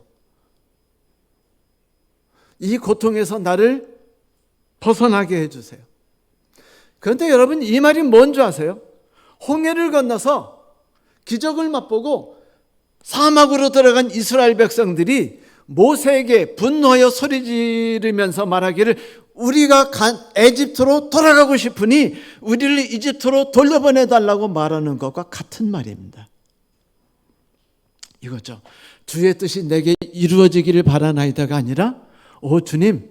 이 고통에서 나를 벗어나게 해주세요. 그런데 여러분, 이 말이 뭔지 아세요? 홍해를 건너서 기적을 맛보고 사막으로 들어간 이스라엘 백성들이 모세에게 분노하여 소리 지르면서 말하기를 우리가 에집트로 돌아가고 싶으니 우리를 이집트로 돌려보내달라고 말하는 것과 같은 말입니다. 이거죠. 주의 뜻이 내게 이루어지기를 바라나이다가 아니라 오 주님,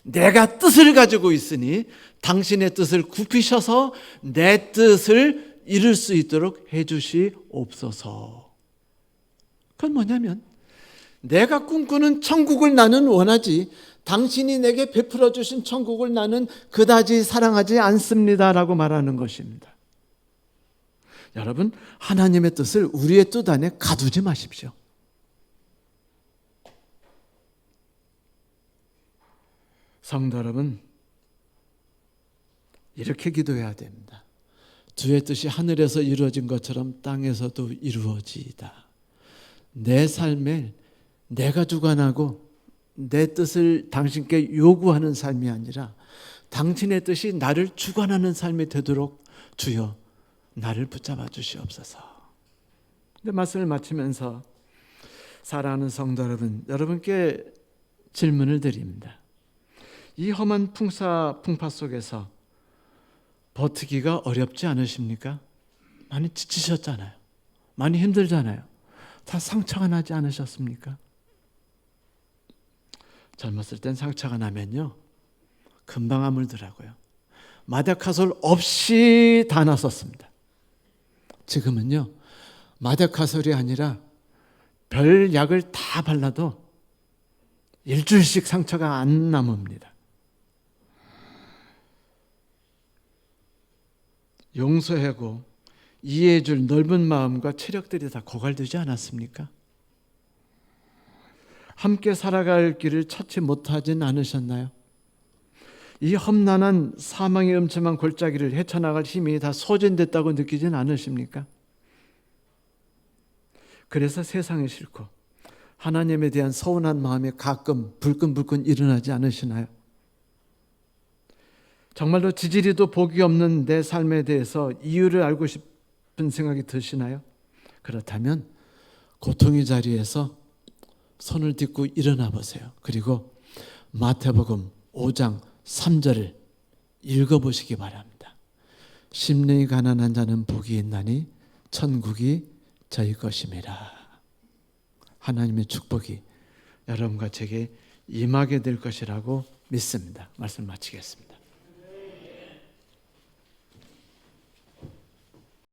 내가 뜻을 가지고 있으니 당신의 뜻을 굽히셔서 내 뜻을 이룰 수 있도록 해주시옵소서. 그건 뭐냐면 내가 꿈꾸는 천국을 나는 원하지 당신이 내게 베풀어 주신 천국을 나는 그다지 사랑하지 않습니다라고 말하는 것입니다. 여러분, 하나님의 뜻을 우리의 뜻 안에 가두지 마십시오. 성도 여러분, 이렇게 기도해야 됩니다. 주의 뜻이 하늘에서 이루어진 것처럼 땅에서도 이루어지이다. 내 삶에 내가 주관하고 내 뜻을 당신께 요구하는 삶이 아니라 당신의 뜻이 나를 주관하는 삶이 되도록 주여 나를 붙잡아 주시옵소서. 근데 말씀을 마치면서 사랑하는 성도 여러분, 여러분께 질문을 드립니다. 이 험한 풍파 속에서 버티기가 어렵지 않으십니까? 많이 지치셨잖아요. 많이 힘들잖아요. 다 상처가 나지 않으셨습니까? 젊었을 땐 상처가 나면요, 금방 아물더라고요. 마데카솔 없이 다 났었습니다. 지금은요, 마데카솔이 아니라 별 약을 다 발라도 일주일씩 상처가 안 남습니다. 용서하고 이해해 줄 넓은 마음과 체력들이 다 고갈되지 않았습니까? 함께 살아갈 길을 찾지 못하진 않으셨나요? 이 험난한 사망의 음침한 골짜기를 헤쳐나갈 힘이 다 소진됐다고 느끼진 않으십니까? 그래서 세상이 싫고 하나님에 대한 서운한 마음이 가끔 불끈불끈 일어나지 않으시나요? 정말로 지지리도 복이 없는 내 삶에 대해서 이유를 알고 싶은 생각이 드시나요? 그렇다면 고통의 자리에서 손을 딛고 일어나 보세요. 그리고 마태복음 5장 3절을 읽어보시기 바랍니다. 심령이 가난한 자는 복이 있나니 천국이 저희 것임이라. 하나님의 축복이 여러분과 제게 임하게 될 것이라고 믿습니다. 말씀 마치겠습니다.